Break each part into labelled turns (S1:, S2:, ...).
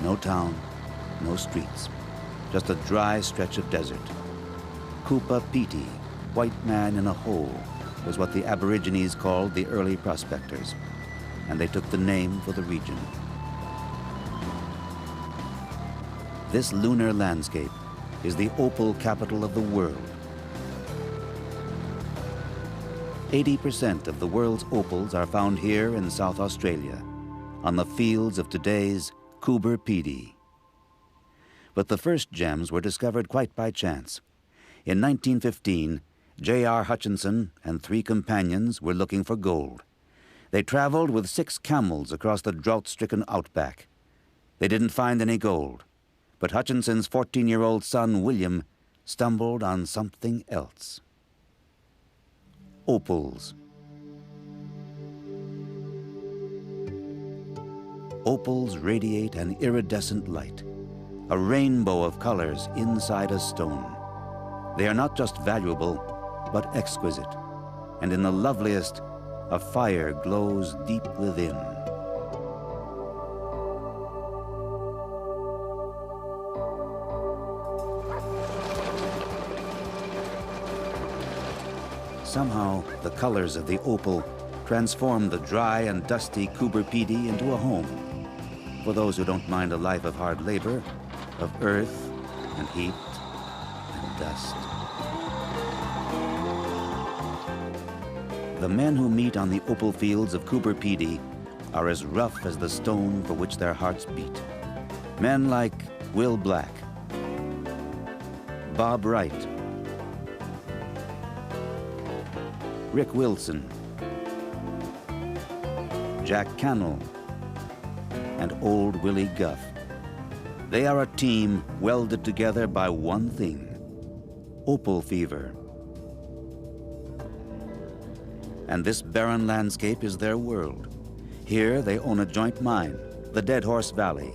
S1: No town, no streets, just a dry stretch of desert. Coober Pedy, white man in a hole, was what the Aborigines called the early prospectors, and they took the name for the region. This lunar landscape is the opal capital of the world. 80% of the world's opals are found here in South Australia, on the fields of today's Coober Pedy. But the first gems were discovered quite by chance. In 1915, J.R. Hutchinson and 3 companions were looking for gold. They traveled with 6 camels across the drought-stricken outback. They didn't find any gold, but Hutchinson's 14-year-old son, William, stumbled on something else. Opals. Opals radiate an iridescent light, a rainbow of colors inside a stone. They are not just valuable, but exquisite, and in the loveliest, a fire glows deep within. Somehow, the colors of the opal transform the dry and dusty Coober Pedy into a home for those who don't mind a life of hard labor, of earth and heat and dust. The men who meet on the opal fields of Coober Pedy are as rough as the stone for which their hearts beat. Men like Will Black, Bob Wright, Rick Wilson, Jack Cannell, and Old Willie Guff. They are a team welded together by one thing: opal fever. And this barren landscape is their world. Here they own a joint mine, the Dead Horse Valley,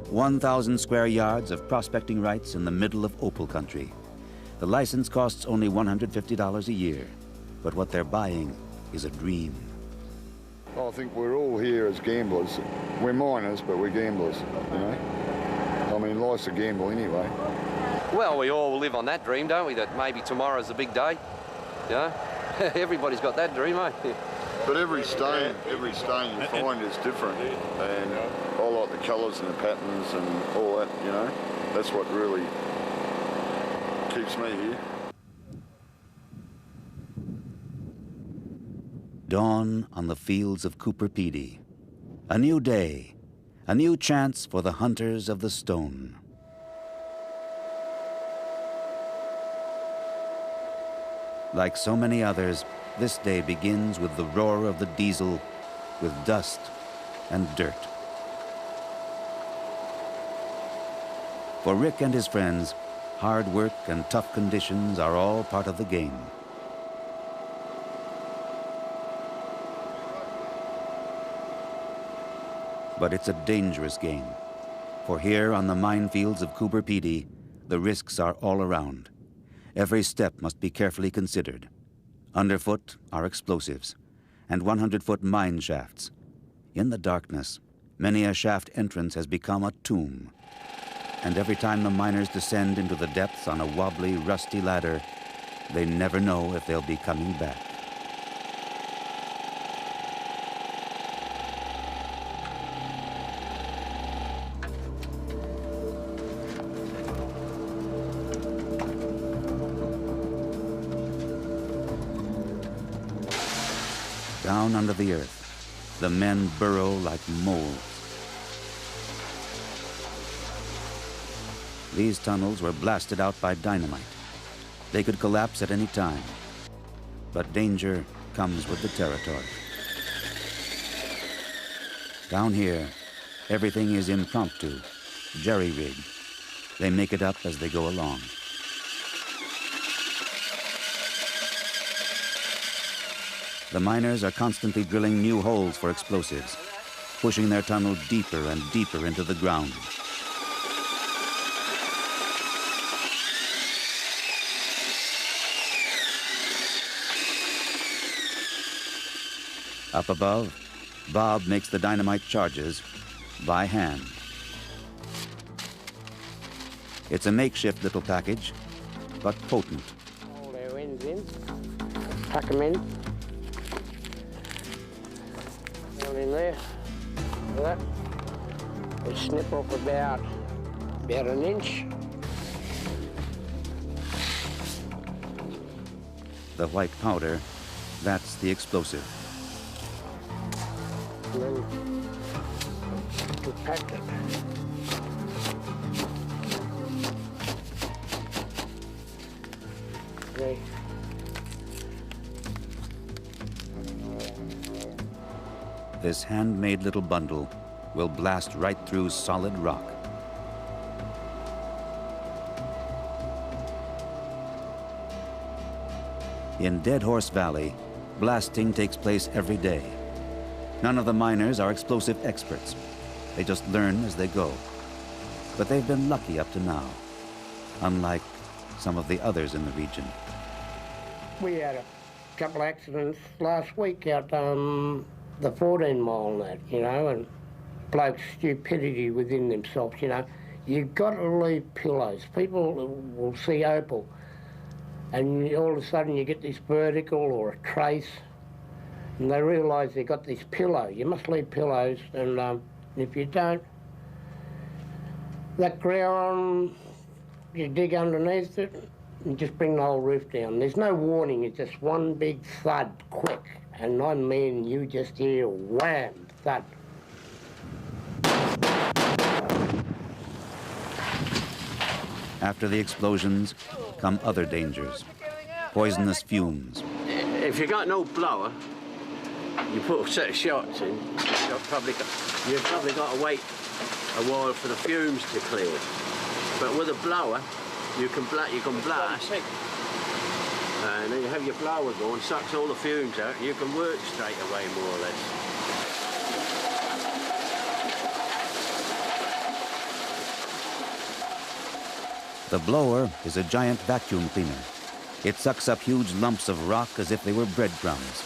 S1: 1,000 square yards of prospecting rights in the middle of opal country. The license costs only $150 a year, but what they're buying is a dream.
S2: I think we're all here as gamblers. We're miners, but we're gamblers, you know? I mean, life's a gamble anyway.
S3: Well, we all live on that dream, don't we? That maybe tomorrow's a big day, you know? Everybody's got that dream, eh?
S2: But every stone you find is different. And I like the colours and the patterns and all that, you know? That's what really keeps me here.
S1: Dawn on the fields of Coober Pedy. A new day, a new chance for the hunters of the stone. Like so many others, this day begins with the roar of the diesel, with dust and dirt. For Rick and his friends, hard work and tough conditions are all part of the game. But it's a dangerous game, for here on the minefields of Coober Pedy, the risks are all around. Every step must be carefully considered. Underfoot are explosives and 100-foot mine shafts. In the darkness, many a shaft entrance has become a tomb. And every time the miners descend into the depths on a wobbly, rusty ladder, they never know if they'll be coming back. Down under the earth, the men burrow like moles. These tunnels were blasted out by dynamite. They could collapse at any time, but danger comes with the territory. Down here, everything is impromptu, jerry-rigged. They make it up as they go along. The miners are constantly drilling new holes for explosives, pushing their tunnel deeper and deeper into the ground. Up above, Bob makes the dynamite charges by hand. It's a makeshift little package, but potent.
S4: Hold our ends in, tuck them in. Down in there, like that. We snip off about an inch.
S1: The white powder, that's the explosive.
S4: And then we pack it. Okay.
S1: This handmade little bundle will blast right through solid rock. In Dead Horse Valley, blasting takes place every day. None of the miners are explosive experts. They just learn as they go. But they've been lucky up to now, unlike some of the others in the region.
S4: We had a couple accidents last week out the 14 mile and that, you know, and blokes' stupidity within themselves, you know. You've got to leave pillows. People will see opal, and all of a sudden you get this vertical or a trace, and they realise they've got this pillow. You must leave pillows, and if you don't, that ground, you dig underneath it and just bring the whole roof down. There's no warning, it's just one big thud, quick. And I mean, you just hear wham, thud.
S1: After the explosions come other dangers, poisonous fumes.
S4: If you got no blower, you put a set of shots in, you've probably got to wait a while for the fumes to clear. But with a blower, you can blast, and then you have your blower going, sucks all the fumes out, and you can work straight away, more or less.
S1: The blower is a giant vacuum cleaner. It sucks up huge lumps of rock as if they were breadcrumbs.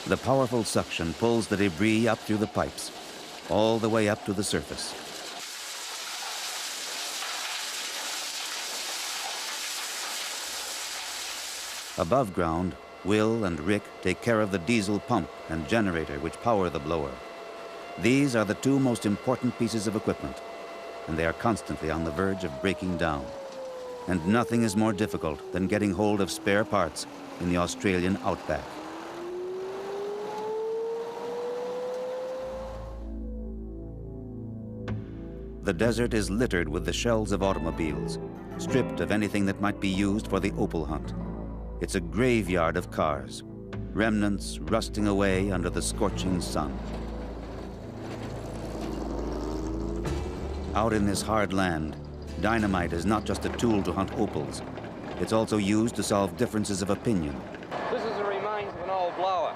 S1: The powerful suction pulls the debris up through the pipes, all the way up to the surface. Above ground, Will and Rick take care of the diesel pump and generator which power the blower. These are the two most important pieces of equipment, and they are constantly on the verge of breaking down. And nothing is more difficult than getting hold of spare parts in the Australian outback. The desert is littered with the shells of automobiles, stripped of anything that might be used for the opal hunt. It's a graveyard of cars, remnants rusting away under the scorching sun. Out in this hard land, dynamite is not just a tool to hunt opals. It's also used to solve differences of opinion.
S3: This is the remains of an old blower.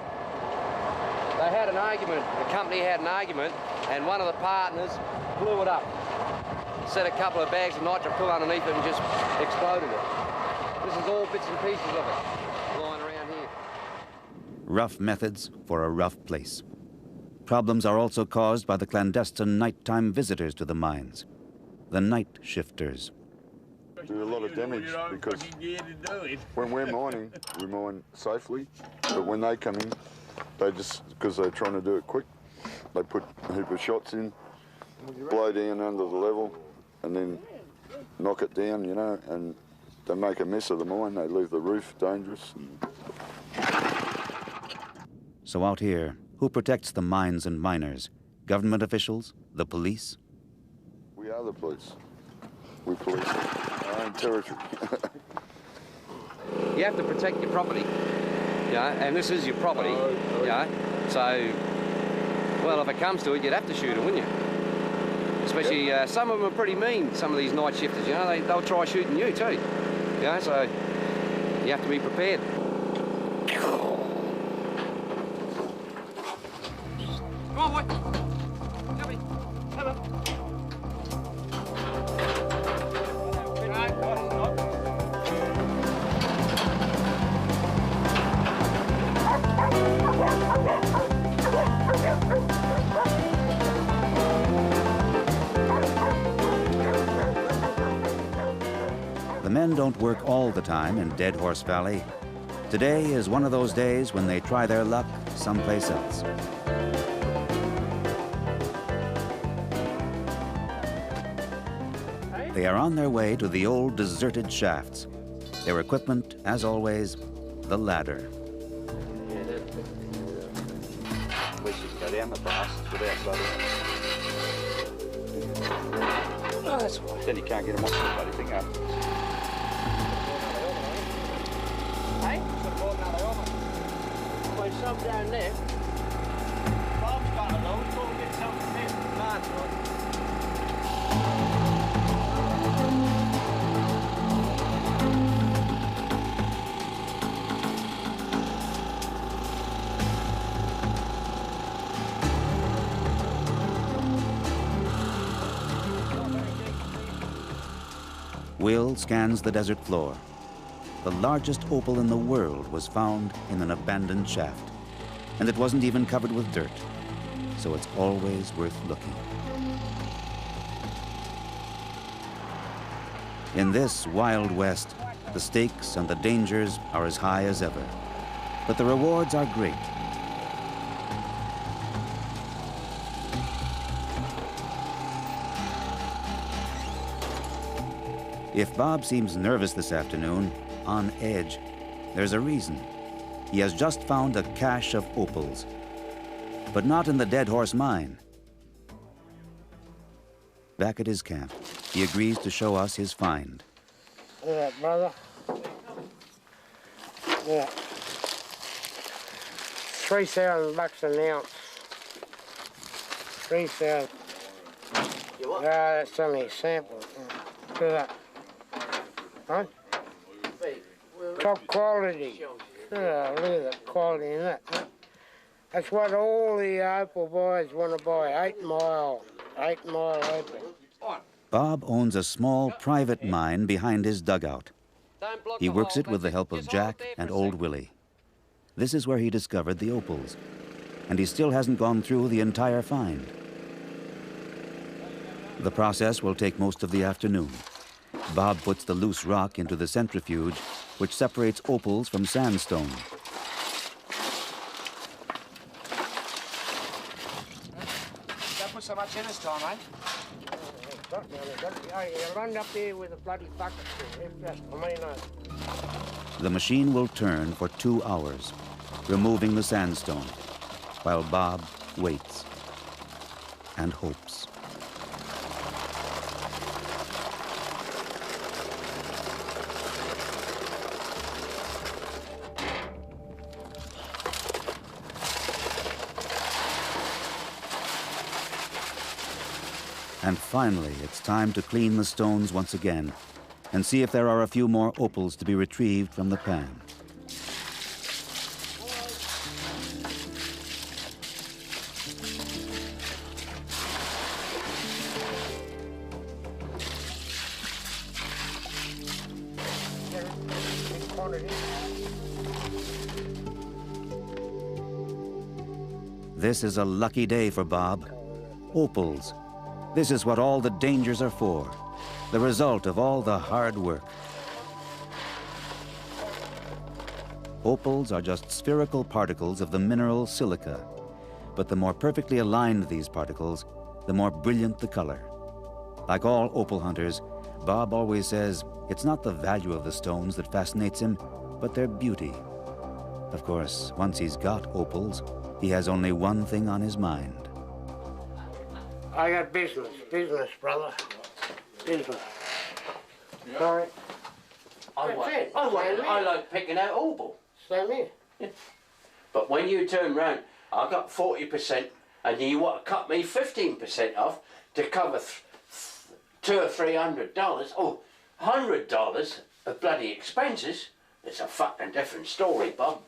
S3: They had an argument, the company had an argument, and one of the partners blew it up. Set a couple of bags of nitropil underneath it and just exploded it. This is all bits and pieces of it lying around here.
S1: Rough methods for a rough place. Problems are also caused by the clandestine nighttime visitors to the mines, the night shifters.
S2: Do a lot of damage because when we're mining, we mine safely, but when they come in, they just, because they're trying to do it quick, they put a heap of shots in, blow down under the level, and then knock it down, you know, and they make a mess of the mine. They leave the roof dangerous.
S1: So out here, who protects the mines and miners? Government officials? The police?
S2: We are the police. We police our own territory.
S3: You have to protect your property, yeah, and this is your property, yeah. So, well, if it comes to it, you'd have to shoot them, wouldn't you? Especially, some of them are pretty mean, some of these night shifters, you know, they'll try shooting you too. You know, so you have to be prepared. Come on, boy. Come in. Come on.
S1: the men don't work all the time in Dead Horse Valley. Today is one of those days when they try their luck someplace else. They are on their way to the old deserted shafts. Their equipment, as always, the ladder.
S5: We should go down the blast without bloody. Oh, that's why. Then you can't get them off the bloody thing up.
S4: Hey? There's some down there. Bob's got a load, so we'll get some from him. That's right.
S1: Will scans the desert floor. The largest opal in the world was found in an abandoned shaft, and it wasn't even covered with dirt, so it's always worth looking. In this Wild West, the stakes and the dangers are as high as ever, but the rewards are great. If Bob seems nervous this afternoon, on edge, there's a reason. He has just found a cache of opals, but not in the Dead Horse mine. Back at his camp, he agrees to show us his find.
S4: Yeah, brother. Yeah. $3,000 an ounce. 3,000.
S3: You what?
S4: That's only a sample. Look at that. Huh? Top quality. Look at the quality in that. That's what all the opal boys want to buy. 8 mile opal.
S1: Bob owns a small private mine behind his dugout. He works it with the help of Jack and old Willie. This is where he discovered the opals, and he still hasn't gone through the entire find. The process will take most of the afternoon. Bob puts the loose rock into the centrifuge, which separates opals from sandstone.
S3: Don't put so much in this time, eh?
S4: You run up there with a bloody bucket.
S1: The machine will turn for 2 hours, removing the sandstone, while Bob waits and hopes. And finally, it's time to clean the stones once again and see if there are a few more opals to be retrieved from the pan. This is a lucky day for Bob. Opals. This is what all the dangers are for, the result of all the hard work. Opals are just spherical particles of the mineral silica, but the more perfectly aligned these particles, the more brilliant the color. Like all opal hunters, Bob always says it's not the value of the stones that fascinates him, but their beauty. Of course, once he's got opals, he has only one thing on his mind.
S4: I got business, brother. Business. Sorry.
S6: I like picking out opal.
S4: Same here.
S6: Yeah. But when you turn round, I got 40%, and you want to cut me 15% off to cover $200 or $300. Oh, $100 of bloody expenses. It's a fucking different story, Bob.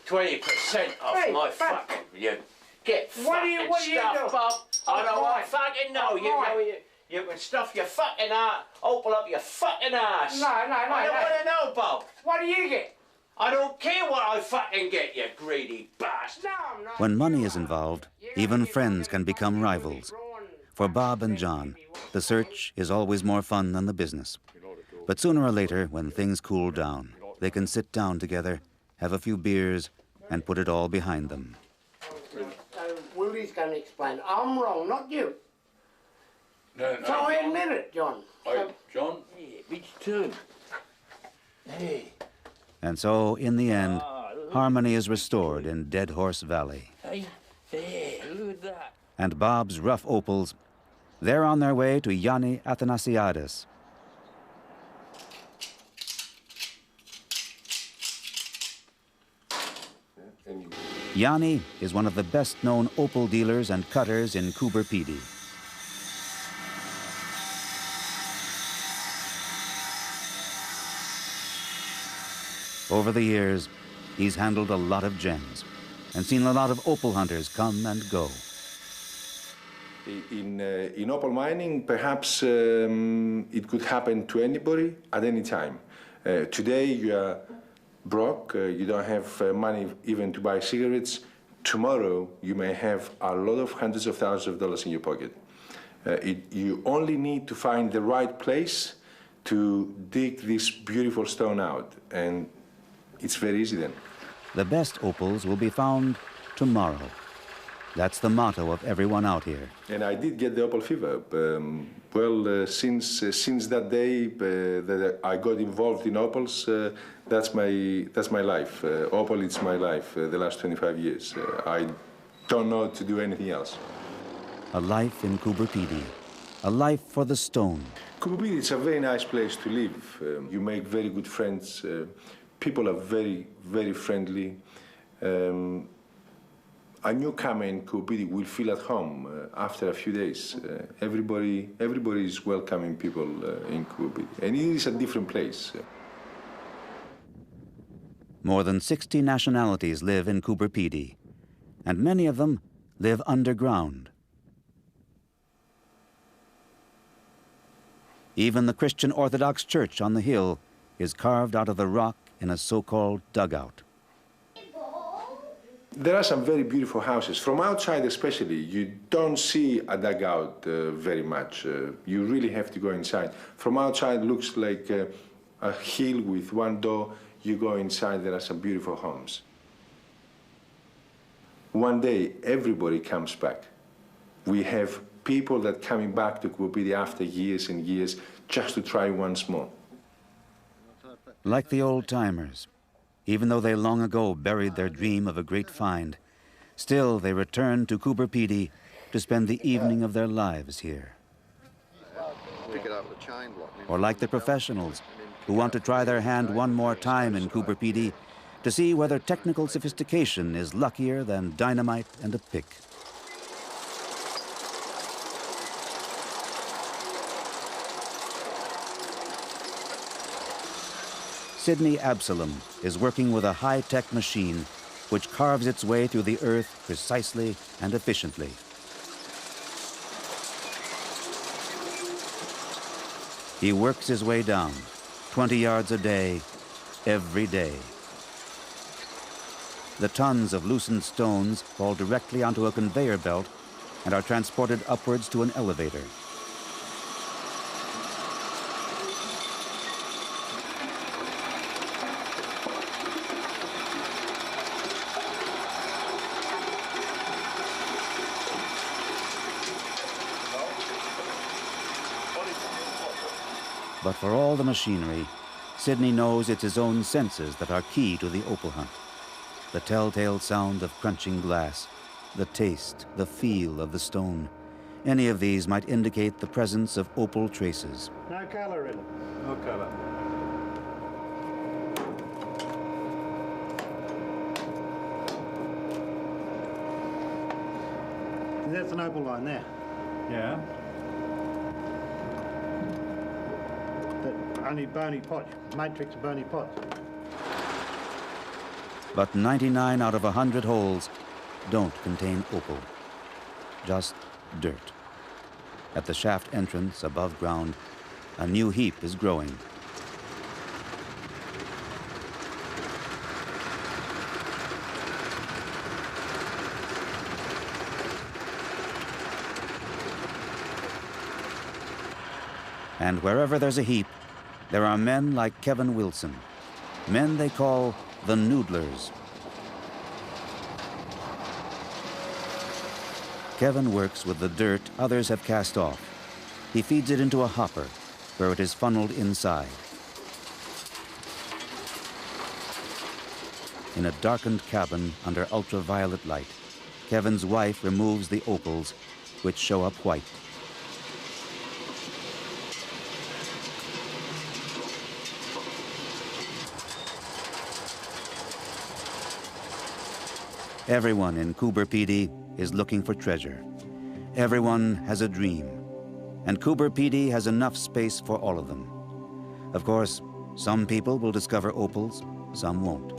S6: 20% off my fucking. You get fucking stuff, Bob. I don't fucking know. You know you can stuff your fucking opal up your fucking ass.
S4: No.
S6: I don't want to know, Bob.
S4: What do you get?
S6: I don't care what I fucking get, you greedy bastard.
S4: No, I'm not.
S1: When money is involved, even friends can become rivals. For Bob and John, the search is always more fun than the business. But sooner or later, when things cool down, they can sit down together, have a few beers, and put it all behind them.
S4: Willie's going to explain. I'm wrong, not you.
S6: No,
S4: So I admit it, John.
S6: Hey, John?
S5: Yeah, bitch too. Hey.
S1: And so, in the end, harmony is restored in Dead Horse Valley.
S5: Hey, yeah, look at that.
S1: And Bob's rough opals, they're on their way to Yanni Athanasiadis. Yanni is one of the best-known opal dealers and cutters in Coober Pedy. Over the years, he's handled a lot of gems and seen a lot of opal hunters come and go.
S7: In opal mining, perhaps it could happen to anybody at any time. Today, you are broke, you don't have money even to buy cigarettes. Tomorrow, you may have a lot of hundreds of thousands of dollars in your pocket. You only need to find the right place to dig this beautiful stone out, and it's very easy then.
S1: The best opals will be found tomorrow. That's the motto of everyone out here.
S7: And I did get the opal fever. Since that day that I got involved in opals, that's my life. Opal is my life the last 25 years. I don't know to do anything else.
S1: A life in Coober Pedy, a life for the stone.
S7: Coober Pedy is a very nice place to live. You make very good friends. People are very, very friendly. A newcomer in Coober Pedy will feel at home after a few days. Everybody is welcoming people in Coober Pedy, and it is a different place.
S1: More than 60 nationalities live in Coober Pedy, and many of them live underground. Even the Christian Orthodox Church on the hill is carved out of the rock in a so-called dugout.
S7: There are some very beautiful houses. From outside especially, you don't see a dugout very much. You really have to go inside. From outside, it looks like a hill with one door. You go inside, there are some beautiful homes. One day, everybody comes back. We have people that are coming back to Coober Pedy after years and years just to try once more.
S1: Like the old-timers, even though they long ago buried their dream of a great find, still they return to Coober Pedy to spend the evening of their lives here. Or like the professionals who want to try their hand one more time in Coober Pedy to see whether technical sophistication is luckier than dynamite and a pick. Sidney Absalom is working with a high-tech machine which carves its way through the earth precisely and efficiently. He works his way down, 20 yards a day, every day. The tons of loosened stones fall directly onto a conveyor belt and are transported upwards to an elevator. But for all the machinery, Sidney knows it's his own senses that are key to the opal hunt. The telltale sound of crunching glass, the taste, the feel of the stone. Any of these might indicate the presence of opal traces.
S8: No colour in it. No colour. That's an opal line there. Yeah. Only bony pots, matrix bony pots.
S1: But 99 out of 100 holes don't contain opal, just dirt. At the shaft entrance above ground, a new heap is growing. And wherever there's a heap, there are men like Kevin Wilson, men they call the noodlers. Kevin works with the dirt others have cast off. He feeds it into a hopper, where it is funneled inside. In a darkened cabin under ultraviolet light, Kevin's wife removes the opals, which show up white. Everyone in Coober Pedy is looking for treasure. Everyone has a dream, and Coober Pedy has enough space for all of them. Of course, some people will discover opals, some won't.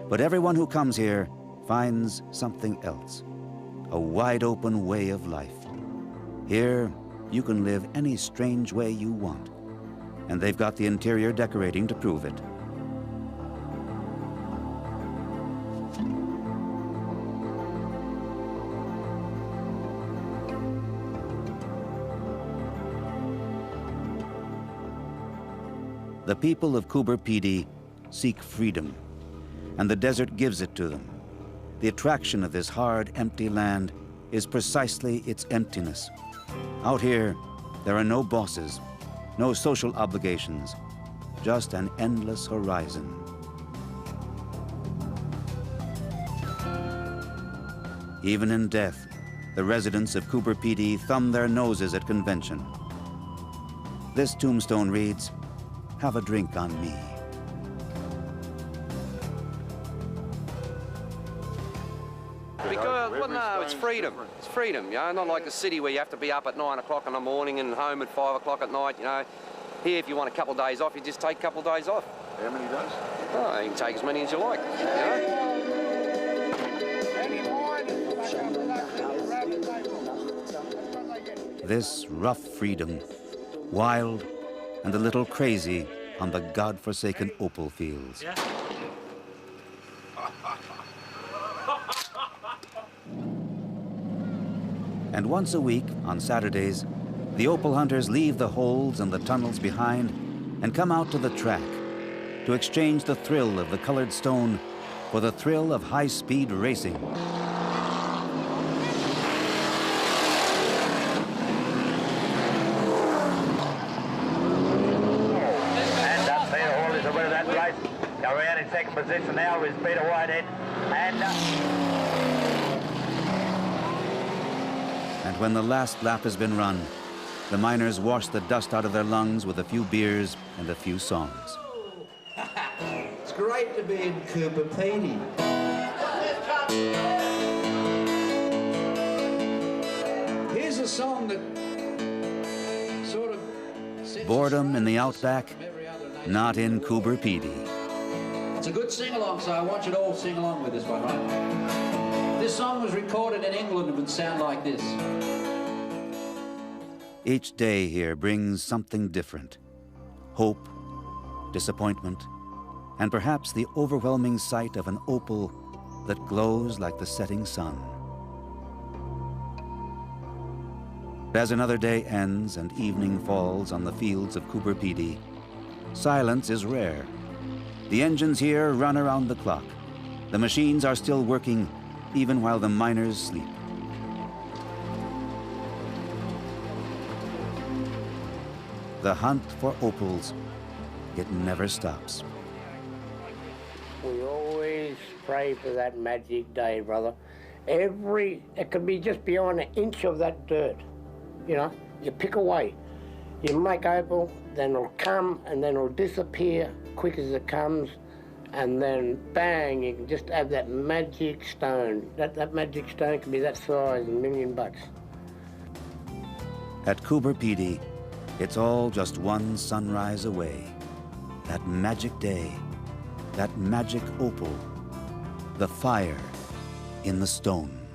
S1: But everyone who comes here finds something else, a wide open way of life. Here, you can live any strange way you want, and they've got the interior decorating to prove it. The people of Coober Pedy seek freedom, and the desert gives it to them. The attraction of this hard, empty land is precisely its emptiness. Out here, there are no bosses, no social obligations, just an endless horizon. Even in death, the residents of Coober Pedy thumb their noses at convention. This tombstone reads, "Have a drink on me."
S3: Because, well, no, it's freedom. It's freedom, you know, not like the city where you have to be up at 9 o'clock in the morning and home at 5 o'clock at night, you know. Here, if you want a couple of days off, you just take a couple of days off.
S2: How many days?
S3: Oh, you can take as many as you like, you know.
S1: This rough freedom, wild and a little crazy on the God-forsaken opal fields. And once a week, on Saturdays, the opal hunters leave the holes and the tunnels behind and come out to the track to exchange the thrill of the colored stone for the thrill of high-speed racing.
S9: And up Peter Hall is the winner of that race. Go around in second position now is Peter Whitehead.
S1: And when the last lap has been run, the miners wash the dust out of their lungs with a few beers and a few songs.
S10: It's great to be in Coober Pedy. Here's a song that sort of...
S1: Boredom in the outback? Not in Coober Pedy.
S10: It's a good sing-along, so I want you to all sing along with this one, right? This song was recorded in England and would sound like this.
S1: Each day here brings something different. Hope, disappointment, and perhaps the overwhelming sight of an opal that glows like the setting sun. As another day ends and evening falls on the fields of Coober Pedy, silence is rare. The engines here run around the clock. The machines are still working even while the miners sleep. The hunt for opals, it never stops.
S4: We always pray for that magic day, brother. It could be just beyond an inch of that dirt. You know, you pick away. You make opal, then it'll come and then it'll disappear quick as it comes, and then bang, you can just have that magic stone. That magic stone can be that size, $1 million.
S1: At Coober Pedy, it's all just one sunrise away. That magic day, that magic opal, the fire in the stone.